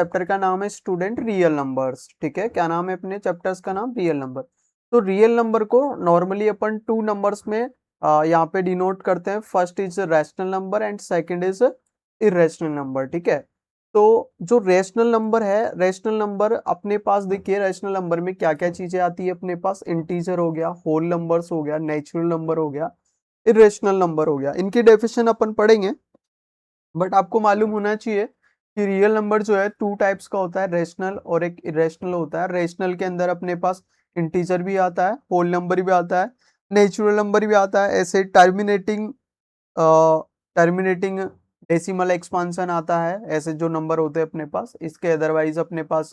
Chapter का नाम है स्टूडेंट रियल नंबर्स। ठीक है, क्या नाम है अपने चैप्टर्स का नाम? Real number. तो रियल नंबर को नॉर्मली अपन टू नंबर्स में यहाँ पे डिनोट करते हैं। First is rational number and second is irrational number. ठीक है, तो जो रेशनल नंबर है, रेशनल नंबर अपने पास देखिए, रेशनल नंबर में क्या क्या चीजें आती है अपने पास? इंटीजर हो गया, होल नंबर्स हो गया, नेचुरल नंबर हो गया, इरेशनल नंबर हो गया। इनकी डेफिनेशन अपन पढ़ेंगे, बट आपको मालूम होना चाहिए कि रियल नंबर जो है टू टाइप्स का होता है, रेशनल और एक इरेशनल होता है। रेशनल के अंदर अपने पास इंटीजर भी आता है, होल नंबर भी आता है, नेचुरल नंबर भी आता है, ऐसे टर्मिनेटिंग डेसिमल एक्सपांशन आता है, ऐसे जो नंबर होते हैं अपने पास। इसके अदरवाइज अपने पास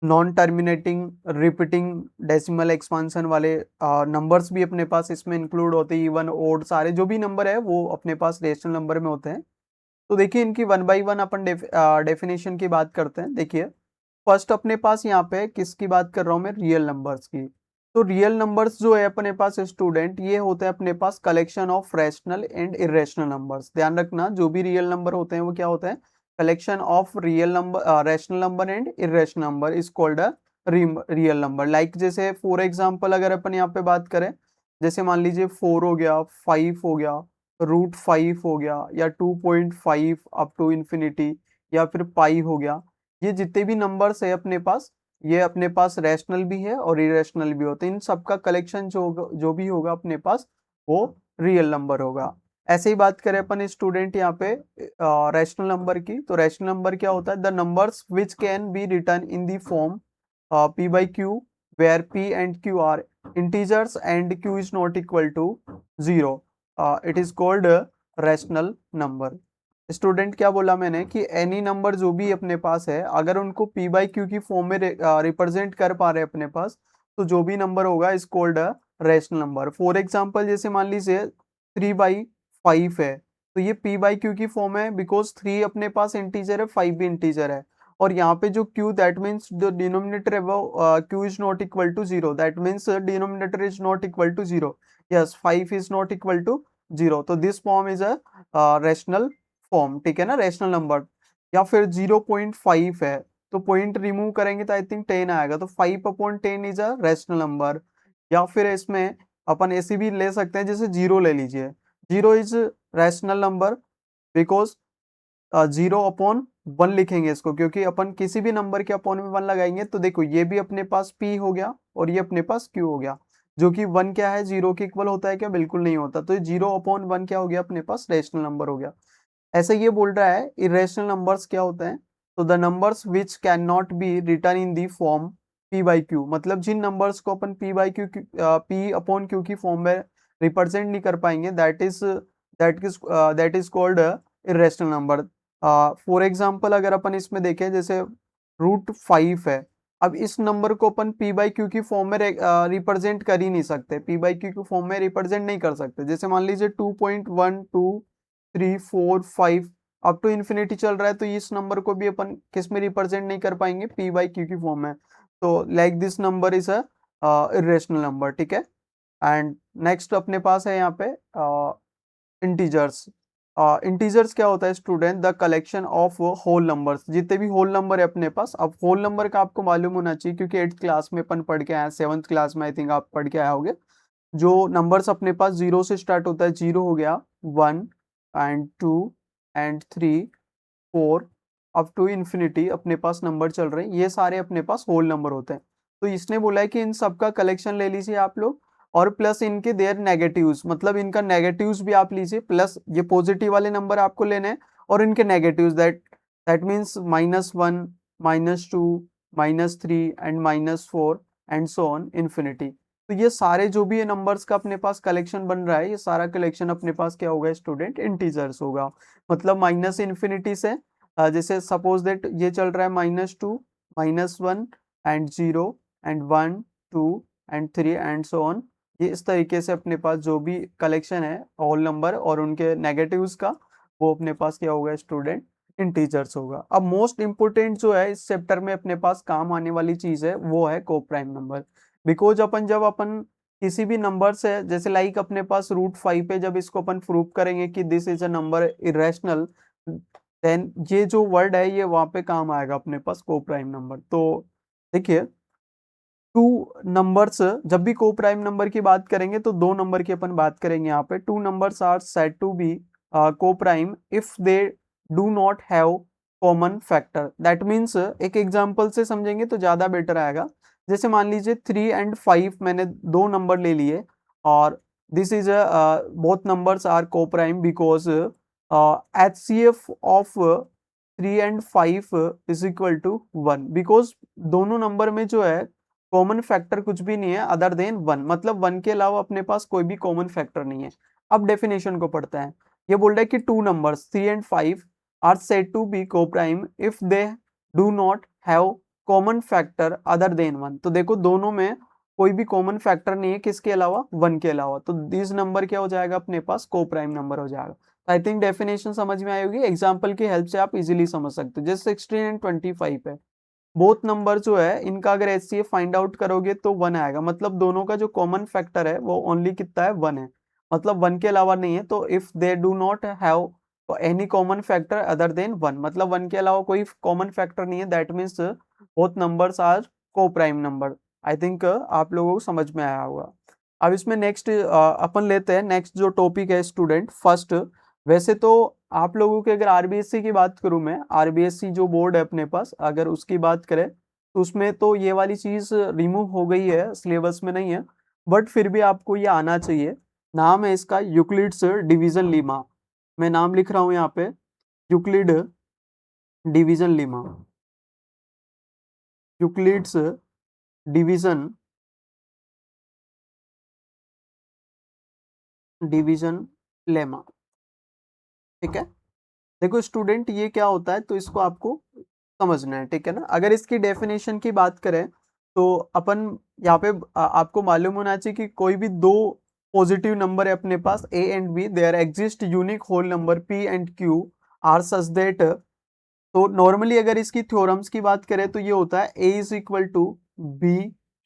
non terminating repeating decimal expansion वाले नंबर्स भी अपने पास इसमें इंक्लूड होते हैं। इवन ओड सारे जो भी नंबर है वो अपने पास रेशनल नंबर में होते हैं। तो देखिए इनकी one by one upon definition की बात करते हैं। देखिए फर्स्ट अपने पास यहाँ पे किसकी बात कर रहा हूँ मैं? रियल नंबर्स की। तो रियल नंबर्स जो है अपने पास स्टूडेंट, ये होते हैं अपने पास collection of rational and irrational numbers. ध्यान रखना, जो भी रियल नंबर होते हैं वो क्या होते हैं? Collection of real number, rational number and irrational number is called a real number. Like जैसे फॉर एग्जांपल अगर अपन यहाँ पे बात करें, जैसे मान लीजिए 4 हो गया, 5 हो गया, √5 हो गया, या 2.5 अप टू इंफिनिटी, या फिर पाई हो गया। ये जितने भी नंबर्स है अपने पास, ये अपने पास रैशनल भी है और इरेशनल भी होते हैं। इन सबका कलेक्शन जो भी होगा अपने पास वो रियल नंबर होगा। ऐसे ही बात करें अपन स्टूडेंट यहाँ पे रैशनल नंबर की, तो रैशनल नंबर क्या होता है? The numbers which can be return in the form p by q, where p and q are integers and q is not equal to 0, it is called rational number। Student क्या बोला मैंने कि any number जो भी अपने पास है, अगर उनको p by q की फॉर्म में रिप्रेजेंट कर पा रहे हैं अपने पास, तो जो भी नंबर होगा is called rational number. For example जैसे मान लीजिए 3/5 है, तो ये p by q की फॉर्म है, बिकॉज 3 अपने पास इंटीजर है, 5 भी इंटीजर है। और यहाँ पे जो q, दैट मीन्स जो डिनोमिनेटर है वो q is not equal to 0, that means denominator is not equal to 0। Yes, 5 is not equal to 0, तो this form is a rational form. ठीक है ना, रैशनल नंबर। या फिर 0.5 है, तो पॉइंट रिमूव करेंगे तो आई थिंक 10 आएगा, तो 5/10 इज अ रैशनल नंबर। या फिर इसमें अपन ऐसे भी ले सकते हैं, जैसे 0 ले लीजिए, 0 इज रैशनल नंबर, बिकॉज 0/1 लिखेंगे इसको, क्योंकि अपन किसी भी नंबर के अपॉन में 1 लगाएंगे। तो देखो ये भी अपने पास p हो गया और ये अपने पास q हो गया, जो कि 1 क्या है, 0 के इक्वल होता है क्या? बिल्कुल नहीं होता। तो 0/1 क्या हो गया अपने पास? रेशनल नंबर हो गया। ऐसे ये बोल रहा है इरेशनल नंबर्स क्या होते हैं? तो the numbers which can not be return in the form p by q, मतलब जिन नंबर्स को अपन p/q की फॉर्म में रिप्रेजेंट नहीं कर पाएंगे, that is called irrational number. For example अगर अपन इसमें देखें, जैसे √5 है, अब इस नंबर को अपन p by q की फॉर्म में रिप्रेजेंट कर ही नहीं सकते, p by q की फॉर्म में रिप्रेजेंट नहीं कर सकते। जैसे मान लीजिए 2.1 2 3 4 5 अप टू इन्फिनिटी चल रहा है, तो इस नंबर को भी अपन किस में रिप्रेजेंट नहीं कर पाएंगे? p by q की फॉर्म में। तो like this number is a irrational number. ठीक है, एंड नेक्स्ट अपने पास है यहाँ पे इंटीजर्स। इंटीजर्स क्या होता है student? The collection of whole numbers, जितने भी होल नंबर है अपने पास। अब होल नंबर का आपको मालूम होना चाहिए, क्योंकि 8th क्लास में अपन पढ़ के आए, 7th क्लास में आई थिंक आप पढ़ के आए होगे। जो नंबर्स अपने पास 0 से स्टार्ट होता है, 0 हो गया, 1 and 2 and 3 4 up to infinity अपने पास नंबर चल रहे हैं, ये सारे अपने पास होल नंबर होते हैं। तो इसने बोला है कि इन सबका कलेक्शन ले लीजिए आप लोग, और प्लस इनके देयर नेगेटिव्स, मतलब इनका नेगेटिव्स भी आप लीजिए, प्लस ये पॉजिटिव वाले नंबर आपको लेने हैं और इनके negatives, that means -1 -2 -3 and -4 and so on infinity. तो ये सारे जो भी ये नंबर्स का अपने पास कलेक्शन बन रहा है, ये सारा कलेक्शन अपने पास क्या होगा स्टूडेंट? इंटीजर्स होगा। मतलब माइनस इन्फिनिटी से जैसे सपोज दैट ये चल रहा है -2 -1 and 0 and 1 2 and 3 and so on. ये इस तरीके से अपने पास जो भी कलेक्शन है होल नंबर और उनके नेगेटिव्स का, वो अपने पास क्या होगा स्टूडेंट? इंटीजर्स होगा। अब मोस्ट इंपोर्टेंट जो है इस चैप्टर में अपने पास काम आने वाली चीज है, वो है कोप्राइम नंबर। बिकॉज जब अपन किसी भी नंबर से, जैसे लाइक अपने पास √5 पे, जब इसको अपन प्रूव करेंगे कि this is a number irrational, then ये जो वर्ड है ये वहां पे काम आएगा अपने पास को प्राइम नंबर। तो देखिए टू नंबर्स, जब भी को प्राइम नंबर की बात करेंगे तो दो नंबर की अपन बात करेंगे यहाँ पे। Two numbers are said to be coprime if they do not have common factor. That means एक एग्जांपल से समझेंगे तो ज्यादा बेटर आएगा। जैसे मान लीजिए 3 एंड 5 मैंने दो नंबर ले लिए और this is both numbers are coprime because HCF of 3 and 5 is equal to 1, because दोनों नंबर में जो है कॉमन फैक्टर कुछ भी नहीं है अदर देन 1, मतलब 1 के अलावा अपने पास कोई भी कॉमन फैक्टर नहीं है। अब डेफिनेशन को पढ़ते हैं। ये बोल रहा है कि two numbers 3 and 5 are said to be coprime if they do not have common factor other than 1। तो देखो दोनों में कोई भी कॉमन फैक्टर नहीं है किसके अलावा, 1 के अलावा, तो दिस नंबर क्या हो जाएगा अपने पास, को प्राइम नंबर हो जाएगा। आई थिंक डेफिनेशन समझ में आई होगी। एग्जाम्पल की हेल्प से आप इजीली समझ सकते हो। जैसे 16 एंड 25 है, बोथ नंबर जो है इनका अगर HCF फाइंड आउट करोगे तो 1 आएगा, मतलब दोनों का जो कॉमन फैक्टर है वो ओनली कितना है, 1 है, मतलब 1 के अलावा नहीं है। तो if they do not have any common factor other than 1, मतलब 1 के अलावा कोई कॉमन फैक्टर नहीं है, that means both numbers are coprime number. I think आप लोगों को समझ में आया होगा। अब इसमें नेक्स्ट अपन लेते हैं नेक्स्ट जो टॉपिक है स्टूडेंट फर्स्ट। वैसे तो आप लोगों के अगर आरबीएससी की बात करूं मैं, आरबीएससी जो बोर्ड है अपने पास अगर उसकी बात करें तो उसमें तो ये वाली चीज रिमूव हो गई है, सिलेबस में नहीं है, बट फिर भी आपको ये आना चाहिए। नाम है इसका यूक्लिड्स डिवीजन लीमा। मैं नाम लिख रहा हूं यहाँ पे, Euclid division Lima, Euclid's division division lemma. ठीक है, देखो स्टूडेंट ये क्या होता है तो इसको आपको समझना है, ठीक है ना। अगर इसकी डेफिनेशन की बात करें तो अपन यहाँ पे आपको मालूम होना चाहिए कि कोई भी दो पॉजिटिव नंबर है अपने पास a and b, there exist unique whole number p and q are such that. तो नॉर्मली अगर इसकी थ्योरम्स की बात करें तो ये होता है a is equal to b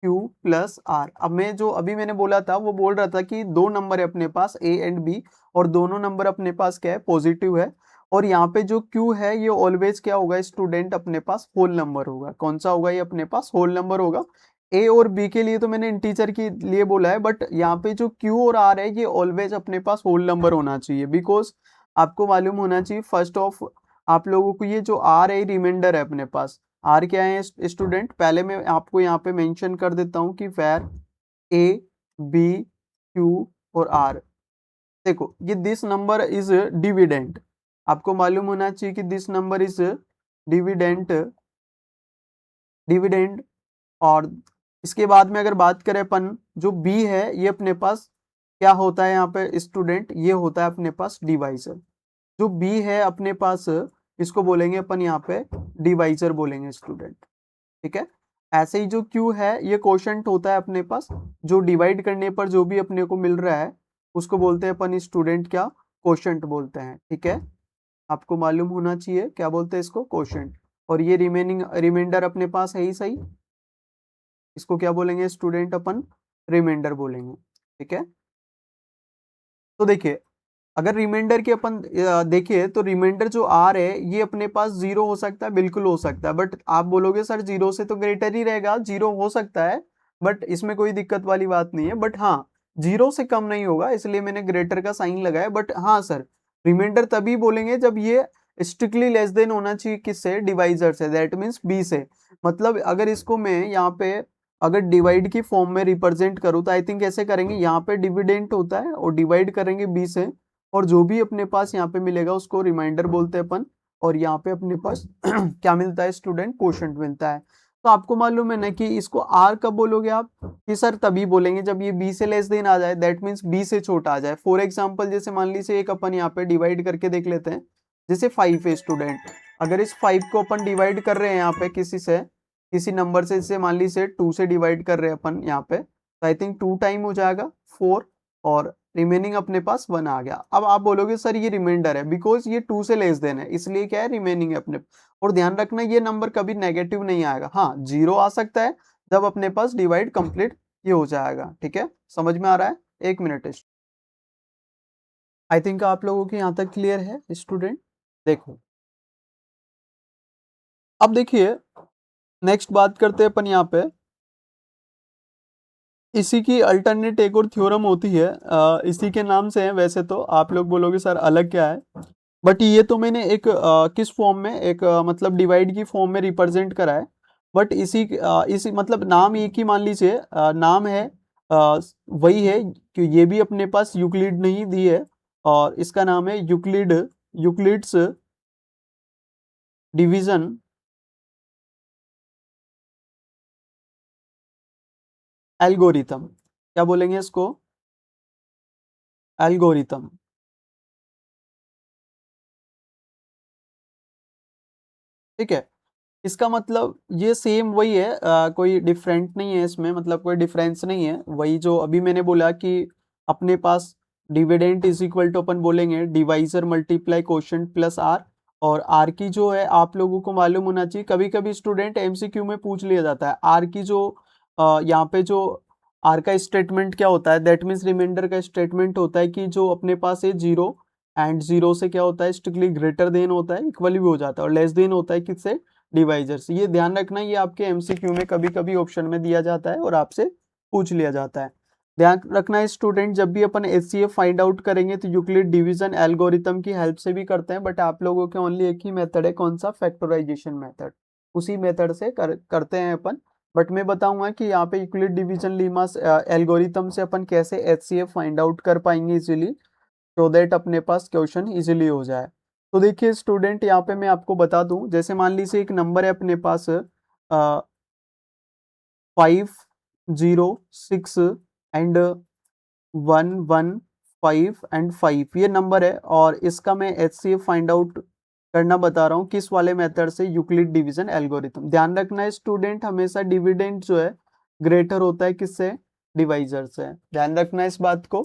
q plus r. अब मैं जो अभी मैंने बोला था वो बोल रहा था कि दो नंबर है अपने पास a एंड b और दोनों नंबर अपने पास क्या है, पॉजिटिव है। और यहाँ पे जो q है ये ऑलवेज क्या होगा स्टूडेंट, अपने पास होल नंबर होगा। कौन सा होगा ये, अपने पास होल नंबर होगा। a और b के लिए तो मैंने इंटीजर के लिए बोला है, बट यहाँ पे जो q और r है ये ऑलवेज अपने पास होल नंबर होना चाहिए, बिकॉज आपको मालूम होना चाहिए फर्स्ट ऑफ आप लोगों को ये जो आर है रिमाइंडर है अपने पास। आर क्या है स्टूडेंट, पहले मैं आपको यहाँ पे मेंशन कर देता हूँ कि वेर ए बी क्यू और आर। देखो ये दिस नंबर इज डिविडेंट, आपको मालूम होना चाहिए कि this number is dividend, dividend. और इसके बाद में अगर बात करें अपन, जो बी है ये अपने पास क्या होता है यहाँ पे स्टूडेंट, ये होता है अपने पास डिवाइजर। जो बी है अपने पास इसको बोलेंगे अपन यहाँ पे डिवाइजर बोलेंगे स्टूडेंट। ठीक है, ऐसे ही जो क्यू है ये कोशेंट होता है अपने पास, जो डिवाइड करने पर जो भी अपने को मिल रहा है उसको बोलते हैं अपन स्टूडेंट क्या, कोशेंट बोलते हैं। ठीक है, आपको मालूम होना चाहिए क्या बोलते हैं इसको, कोशेंट। और ये रिमेनिंग रिमाइंडर अपने पास है ही सही, इसको क्या बोलेंगे स्टूडेंट, अपन रिमाइंडर बोलेंगे। ठीक है, तो देखिए अगर रिमाइंडर के अपन देखिए तो रिमाइंडर जो आर है ये अपने पास जीरो हो सकता है, बिल्कुल हो सकता है, बट आप बोलोगे सर जीरो से तो ग्रेटर ही रहेगा, जीरो हो सकता है बट इसमें कोई दिक्कत वाली बात नहीं है, बट हाँ जीरो से कम नहीं होगा, इसलिए मैंने ग्रेटर का साइन लगाया। बट हाँ सर रिमाइंडर तभी बोलेंगे जब ये स्ट्रिक्टली लेस देन होना चाहिए किससे, डिवाइजर से, दैट मीन्स बी से। मतलब अगर इसको मैं यहाँ पे अगर डिवाइड की फॉर्म में रिप्रेजेंट करूँ तो आई थिंक ऐसे करेंगे, यहाँ पे डिविडेंट होता है और डिवाइड करेंगे बी से, और जो भी अपने पास यहाँ पे मिलेगा उसको रिमाइंडर बोलते हैं अपन। और यहाँ पे अपने पास क्या मिलता है स्टूडेंट, कोशेंट मिलता है। तो आपको मालूम है ना कि इसको आर कब बोलोगे आप, कि सर तभी बोलेंगे जब ये बी से लेस देन आ जाए, दैट मीन्स बी से छोटा आ जाए। फॉर एग्जाम्पल जैसे मान लीजिए एक अपन यहाँ पे डिवाइड करके देख लेते हैं, जैसे 5 है स्टूडेंट, अगर इस 5 को अपन डिवाइड कर रहे हैं यहाँ पे किसी से, किसी नंबर से, जैसे मान लीजिए 2 से डिवाइड कर रहे हैं अपन यहाँ पे, तो आई थिंक 2 टाइम हो जाएगा 4 और रिमेनिंग अपने पास 1 आ गया। अब आप बोलोगे सर ये रिमाइंडर है, बिकॉज ये 2 से लेस देन है इसलिए क्या है, रिमेनिंग है अपने। और ध्यान रखना ये नंबर कभी नेगेटिव नहीं आएगा, हाँ जीरो आ सकता है जब अपने पास डिवाइड कंप्लीट ये हो जाएगा। ठीक है, समझ में आ रहा है, एक मिनट। आई थिंक आप लोगों के यहाँ तक क्लियर है स्टूडेंट। देखो अब देखिए नेक्स्ट बात करते हैं अपन यहाँ पे, इसी की अल्टरनेट एक और थ्योरम होती है, इसी के नाम से है वैसे तो, आप लोग बोलोगे सर अलग क्या है, बट ये तो मैंने एक किस फॉर्म में, एक मतलब डिवाइड की फॉर्म में रिप्रेजेंट करा है, बट इसी मतलब नाम एक ही मान लीजिए, नाम है वही है कि ये भी अपने पास यूक्लिड नहीं दी है, और इसका नाम है यूक्लिड्स डिवीजन एल्गोरिथम। क्या बोलेंगे इसको? एल्गोरिथम। ठीक है, इसका मतलब ये सेम वही है, कोई डिफरेंट नहीं है इसमें, मतलब कोई डिफरेंस नहीं है, वही जो अभी मैंने बोला कि अपने पास डिविडेंड इज इक्वल टू अपन बोलेंगे divisor multiply quotient plus r, और आर की जो है आप लोगों को मालूम होना चाहिए, कभी कभी स्टूडेंट एमसीक्यू में पूछ लिया जाता है आर की जो यहाँ पे जो आर का स्टेटमेंट क्या होता है, दैट मीन्स रिमाइंडर का स्टेटमेंट होता है कि जो अपने पास है जीरो, एंड जीरो से क्या होता है स्ट्रिक्टली ग्रेटर देन होता है, इक्वल भी हो जाता है, और लेस देन होता है किससे, डिवाइजर से। ये ध्यान रखना, ये आपके एमसीक्यू में कभी कभी ऑप्शन में दिया जाता है और आपसे पूछ लिया जाता है। ध्यान रखना है स्टूडेंट, जब भी अपन एचसीएफ फाइंड आउट करेंगे तो यूक्लिड डिवीजन एल्गोरिथम की हेल्प से भी करते हैं, बट आप लोगों के ओनली एक ही मेथड है, कौन सा, फैक्टराइजेशन मेथड, उसी मेथड से करते हैं अपन। बट मैं बताऊंगा कि यहाँ पे यूक्लिड डिवीजन लीमास एल्गोरिथम से अपन कैसे एचसीएफ फाइंड आउट कर पाएंगे इजीली, सो दैट अपने पास क्वेश्चन इजीली हो जाए। तो देखिए स्टूडेंट, यहाँ पे मैं आपको बता दूं, जैसे मान लीजिए एक नंबर है अपने पास 506 एंड 115 एंड 5, ये नंबर है, और इसका मैं एचसीएफ फाइंड आउट करना बता रहा हूँ किस वाले मेथड से, यूक्लिड डिवीजन एल्गोरिथम। ध्यान रखना है स्टूडेंट, हमेशा डिविडेंड जो है ग्रेटर होता है किससे, डिवाइजर से, ध्यान रखना है इस बात को।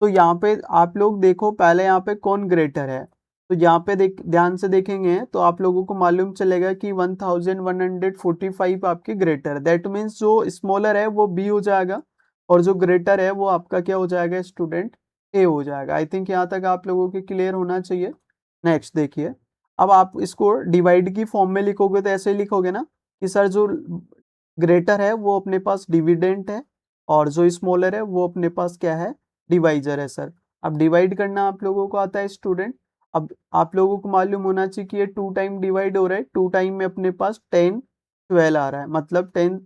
तो यहाँ पे आप लोग देखो पहले यहाँ पे कौन ग्रेटर है, तो यहाँ पे देख ध्यान से देखेंगे तो आप लोगों को मालूम चलेगा कि 1145 आपकी ग्रेटर है, दैट मीन्स जो स्मॉलर है वो बी हो जाएगा, और जो ग्रेटर है वो आपका क्या हो जाएगा स्टूडेंट, ए हो जाएगा। आई थिंक यहाँ तक आप लोगों के क्लियर होना चाहिए। नेक्स्ट देखिए, अब आप इसको डिवाइड की फॉर्म में लिखोगे तो ऐसे ही लिखोगे ना कि सर जो ग्रेटर है वो अपने पास डिविडेंट है, और जो स्मॉलर है वो अपने पास क्या है, डिवाइजर है सर। अब डिवाइड करना आप लोगों को आता है स्टूडेंट, अब आप लोगों को मालूम होना चाहिए कि ये 2 टाइम डिवाइड हो रहा है, 2 टाइम में अपने पास 10 12 आ रहा है, मतलब 10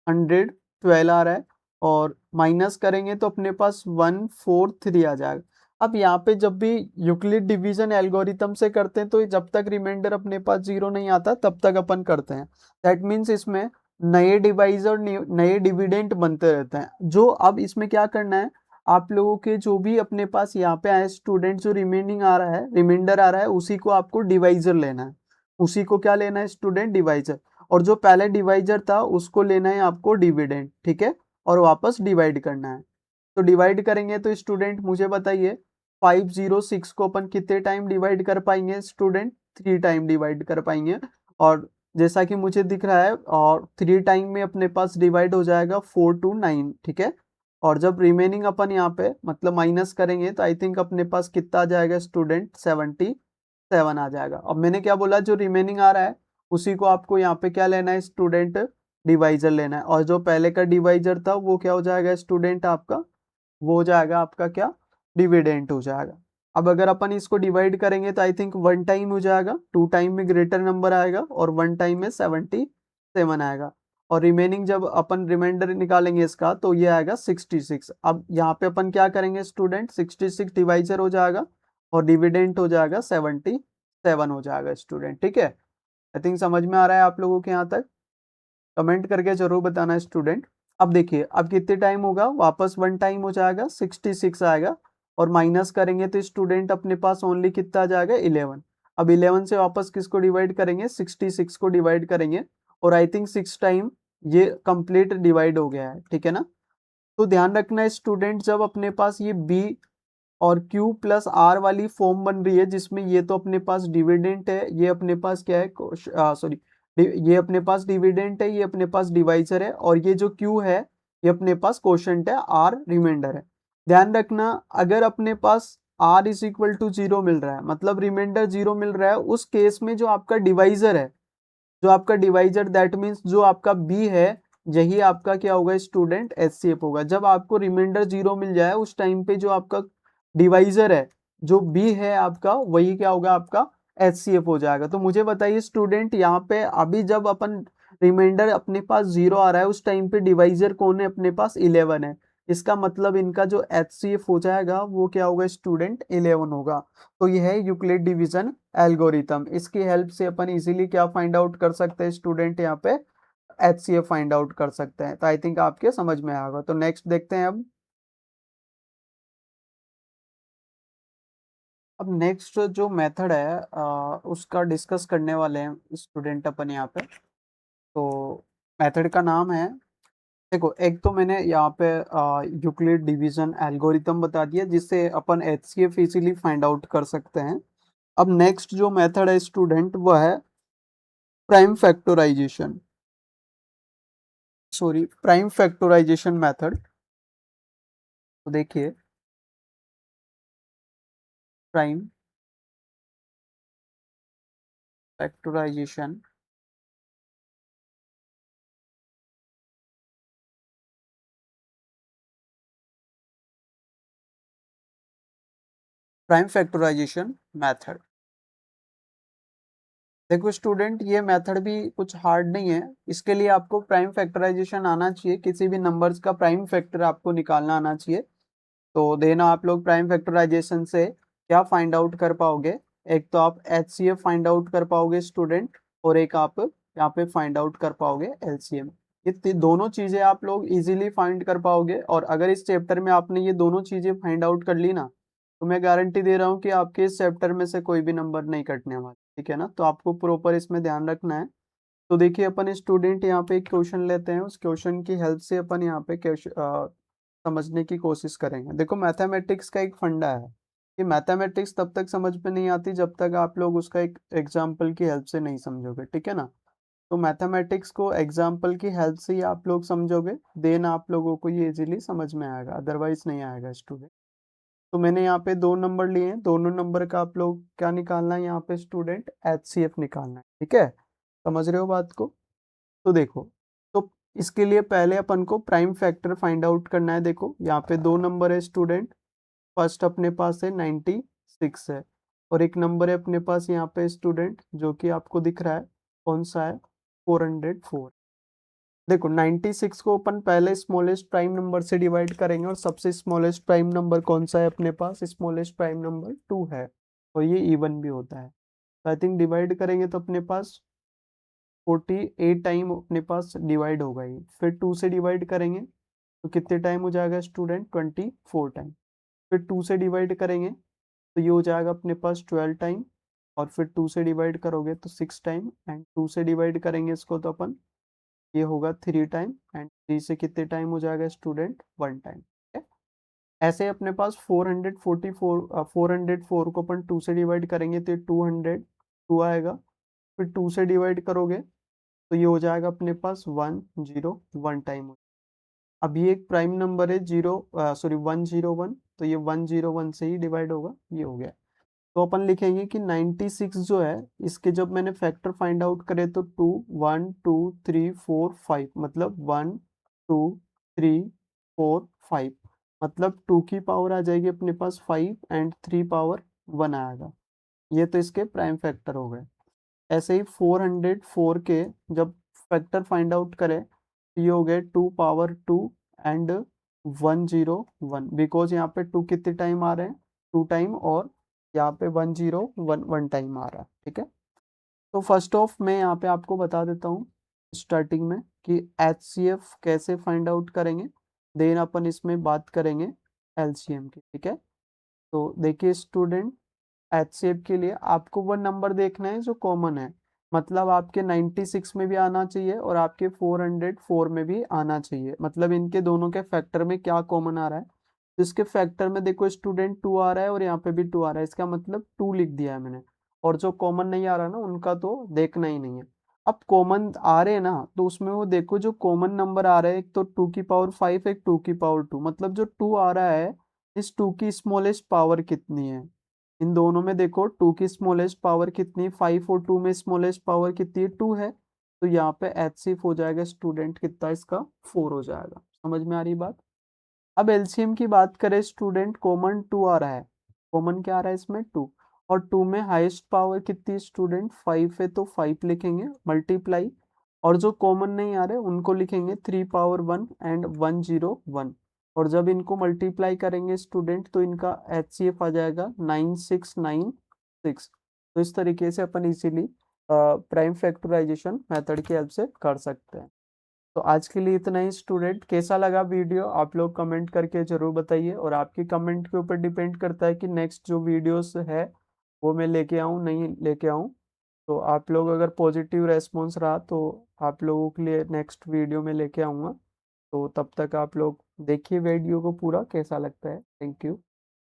100 12 आ रहा है, और माइनस करेंगे तो अपने पास 1 4 3 आ जाएगा। अब यहाँ पे जब भी यूक्लिड डिवीजन एल्गोरिथम से करते हैं तो जब तक रिमाइंडर अपने पास जीरो नहीं आता तब तक अपन करते हैं, दैट मीन्स इसमें नए डिवाइजर नए डिविडेंट बनते रहते हैं। जो अब इसमें क्या करना है, आप लोगों के जो भी अपने पास यहाँ पे आए स्टूडेंट, जो रिमेनिंग आ रहा है, रिमाइंडर आ रहा है, उसी को आपको डिवाइजर लेना है, उसी को क्या लेना है स्टूडेंट, डिवाइजर, और जो पहले डिवाइजर था उसको लेना है आपको डिविडेंड, ठीक है, और वापस डिवाइड करना है। तो डिवाइड करेंगे तो स्टूडेंट मुझे बताइए 506 को अपन कितने टाइम डिवाइड कर पाएंगे स्टूडेंट, 3 टाइम डिवाइड कर पाएंगे, और जैसा कि मुझे दिख रहा है, और 3 टाइम में अपने पास डिवाइड हो जाएगा 4 to 9, ठीक है, और जब रिमेनिंग अपन यहाँ पे मतलब माइनस करेंगे तो आई थिंक अपने पास कितना आ जाएगा स्टूडेंट, 77 आ जाएगा। अब मैंने क्या बोला, जो रिमेनिंग आ रहा है उसी को आपको यहाँ पे क्या लेना है स्टूडेंट, डिवाइजर लेना है, और जो पहले का डिवाइजर था वो क्या हो जाएगा स्टूडेंट आपका, वो हो जाएगा आपका क्या, डिविडेंट हो जाएगा। अब अगर अपन इसको डिवाइड करेंगे तो आई थिंक 1 टाइम हो जाएगा, 2 टाइम में ग्रेटर नंबर आएगा, और 1 टाइम में 77 आएगा, और रिमेनिंग जब अपन रिमाइंडर निकालेंगे इसका तो ये आएगा 66। अब यहाँ पे अपन क्या करेंगे स्टूडेंट, 66 डिवाइजर हो जाएगा और डिविडेंट हो जाएगा 77 हो जाएगा स्टूडेंट, ठीक है। आई थिंक समझ में आ रहा है आप लोगों के यहाँ तक, कमेंट करके जरूर बताना स्टूडेंट। अब देखिए अब कितने टाइम होगा, वापस 1 टाइम हो जाएगा, 66 आएगा, और माइनस करेंगे तो स्टूडेंट अपने पास ओनली कितना आ जाएगा, 11। अब 11 से वापस किसको डिवाइड करेंगे, 66 को डिवाइड करेंगे, और आई थिंक 6 टाइम ये कंप्लीट डिवाइड हो गया है, ठीक है ना। तो ध्यान रखना है स्टूडेंट, जब अपने पास ये बी और क्यू प्लस आर वाली फॉर्म बन रही है, जिसमें ये तो अपने पास डिविडेंट है, ये अपने पास क्या है, सॉरी, ये अपने पास डिविडेंट है, ये अपने पास डिवाइजर है, और ये जो क्यू है ये अपने पास कोशेंट है, आर रिमाइंडर है। ध्यान रखना, अगर अपने पास R is equal to zero मिल रहा है, मतलब रिमाइंडर जीरो मिल रहा है, उस केस में जो आपका डिवाइजर है जो आपका डिवाइजर दैट मीन्स जो आपका बी है यही आपका क्या होगा स्टूडेंट एचसीएफ होगा। जब आपको रिमाइंडर 0 मिल जाए उस टाइम पे जो आपका डिवाइजर है जो बी है आपका वही क्या होगा आपका एचसीएफ हो जाएगा। तो मुझे बताइए स्टूडेंट यहाँ पे अभी जब अपन रिमाइंडर अपने पास 0 आ रहा है उस टाइम पे डिवाइजर कौन है अपने पास 11 है। इसका मतलब इनका जो एचसीएफ हो जाएगा वो क्या होगा स्टूडेंट 11 होगा। तो यह है यूक्लिड डिवीजन एल्गोरिथम। इसकी हेल्प से अपन इजीली क्या फाइंड आउट कर सकते हैं स्टूडेंट यहाँ पे एचसीएफ फाइंड आउट कर सकते हैं। तो आई थिंक आपके समझ में आएगा। तो नेक्स्ट देखते हैं अब नेक्स्ट जो मेथड है उसका डिस्कस करने वाले हैं स्टूडेंट अपन यहाँ पे। तो मेथड का नाम है, देखो एक तो मैंने यहाँ पे यूक्लिड डिवीजन एल्गोरिथम बता दिया जिससे अपन एचसीएफ इजीली फाइंड आउट कर सकते हैं। अब नेक्स्ट जो मेथड है स्टूडेंट वह है prime factorization, sorry prime factorization method. तो देखिए prime factorization prime factorization method. देखो स्टूडेंट ये मेथड भी कुछ हार्ड नहीं है। इसके लिए आपको प्राइम फैक्टराइजेशन आना चाहिए, किसी भी नंबर्स का प्राइम फैक्टर आपको निकालना आना चाहिए। तो देना आप लोग प्राइम फैक्टराइजेशन से क्या फाइंड आउट कर पाओगे, एक तो आप एचसीएफ फाइंड आउट कर पाओगे स्टूडेंट और एक आप यहाँ पे फाइंड आउट कर पाओगे एलसीएम। ये दोनों चीजें आप लोग इजीली फाइंड कर पाओगे और अगर इस चैप्टर में आपने ये दोनों चीजें फाइंड आउट कर ली ना तो मैं गारंटी दे रहा हूँ कि आपके इस चैप्टर में से कोई भी नंबर नहीं कटने वाला। ठीक है ना, तो आपको प्रॉपर इसमें ध्यान रखना है। तो देखिए अपन स्टूडेंट यहाँ पे एक क्वेश्चन लेते हैं, उस क्वेश्चन की हेल्प से अपन यहाँ पे समझने की कोशिश करेंगे। देखो मैथमेटिक्स का एक फंडा है कि मैथमेटिक्स तब तक समझ में नहीं आती जब तक आप लोग उसका एक एग्जाम्पल की हेल्प से नहीं समझोगे। ठीक है ना, तो मैथमेटिक्स को एग्जाम्पल की हेल्प से ही आप लोग समझोगे देन आप लोगों को ये इजीली समझ में आएगा, अदरवाइज नहीं आएगा स्टूडेंट। तो मैंने यहाँ पे दो नंबर लिए हैं, दोनों नंबर का आप लोग क्या निकालना है यहाँ पे स्टूडेंट एचसीएफ निकालना है। ठीक है, समझ रहे हो बात को। तो देखो, तो इसके लिए पहले अपन को प्राइम फैक्टर फाइंड आउट करना है। देखो यहाँ पे दो नंबर है स्टूडेंट, फर्स्ट अपने पास है 96 है और एक नंबर है अपने पास यहाँ पे स्टूडेंट जो कि आपको दिख रहा है कौन सा है 404। देखो 96 को अपन पहले स्मॉलेस्ट प्राइम नंबर से डिवाइड करेंगे और सबसे स्मॉलेस्ट प्राइम नंबर कौन सा है अपने पास, स्मॉलेस्ट प्राइम नंबर 2 है और ये इवन भी होता है। तो आई थिंक डिवाइड करेंगे तो अपने पास 48 टाइम अपने पास डिवाइड होगा ये। फिर 2 से डिवाइड करेंगे तो कितने टाइम हो जाएगा स्टूडेंट 24 टाइम। फिर 2 से डिवाइड करेंगे तो ये हो जाएगा अपने पास 12 टाइम और फिर 2 से डिवाइड करोगे तो 6 टाइम एंड 2 से डिवाइड करेंगे इसको तो अपन ये होगा 3 टाइम एंड 3 से कितने टाइम हो जाएगा स्टूडेंट 1 टाइम। ऐसे अपने पास 404 को अपन 2 से डिवाइड करेंगे तो 202 आएगा। फिर 2 से डिवाइड करोगे तो ये हो जाएगा अपने पास 101 टाइम। अब ये एक प्राइम नंबर है 101 तो ये 101 से ही डिवाइड होगा, ये हो गया। तो अपन लिखेंगे कि 96 जो है इसके जब मैंने फैक्टर फाइंड आउट करे तो 2 1 2 3 4 5 मतलब 1 2 3 4 5 मतलब 2 की पावर आ जाएगी अपने पास 5 एंड 3 पावर 1 आएगा। ये तो इसके प्राइम फैक्टर हो गए। ऐसे ही 404 के जब फैक्टर फाइंड आउट करें तो ये हो गए 2 पावर 2 एंड 101 बिकॉज यहाँ पे 2 कितने टाइम आ रहे हैं 2 टाइम और यहाँ पे 101 टाइम आ रहा है। ठीक है, तो फर्स्ट ऑफ मैं यहाँ पे आपको बता देता हूँ स्टार्टिंग में कि एचसीएफ कैसे फाइंड आउट करेंगे, देन अपन इसमें बात करेंगे एलसीएम की। ठीक है, तो देखिए स्टूडेंट एचसीएफ के लिए आपको वो नंबर देखना है जो कॉमन है, मतलब आपके 96 में भी आना चाहिए और आपके 404 में भी आना चाहिए, मतलब इनके दोनों के फैक्टर में क्या कॉमन आ रहा है। जिसके फैक्टर में देखो स्टूडेंट 2 आ रहा है और यहाँ पे भी 2 आ रहा है, इसका मतलब 2 लिख दिया है मैंने। और जो कॉमन नहीं आ रहा ना उनका तो देखना ही नहीं है। अब कॉमन आ रहे हैं ना तो उसमें वो देखो जो कॉमन नंबर आ रहा है एक तो 2 की पावर 5 एक 2 की पावर 2, मतलब जो 2 आ रहा है इस 2 की स्मॉलेस्ट पावर कितनी है। इन दोनों में देखो 2 की स्मॉलेस्ट पावर कितनी, 5 और 2 में स्मॉलेस्ट पावर कितनी है 2 है। तो यहाँ पे HCF हो जाएगा स्टूडेंट कितना इसका 4 हो जाएगा। समझ में आ रही बात। अब एलसीएम की बात करें स्टूडेंट, कॉमन 2 आ रहा है, कॉमन क्या आ रहा है इसमें 2, और 2 में हाईएस्ट पावर कितनी स्टूडेंट 5 है, तो 5 लिखेंगे मल्टीप्लाई, और जो कॉमन नहीं आ रहे उनको लिखेंगे 3 पावर 1 एंड 101, और जब इनको मल्टीप्लाई करेंगे स्टूडेंट तो इनका HCF आ जाएगा 9696। तो इस तरीके से अपन इजीली प्राइम फैक्टराइजेशन मेथड की हेल्प से कर सकते हैं। तो आज के लिए इतना ही स्टूडेंट। कैसा लगा वीडियो आप लोग कमेंट करके जरूर बताइए, और आपकी कमेंट के ऊपर डिपेंड करता है कि नेक्स्ट जो वीडियोस है वो मैं लेके आऊँ नहीं लेके आऊँ। तो आप लोग अगर पॉजिटिव रेस्पॉन्स रहा तो आप लोगों के लिए नेक्स्ट वीडियो में लेके आऊँगा। तो तब तक आप लोग देखिए वीडियो को पूरा, कैसा लगता है। Thank you.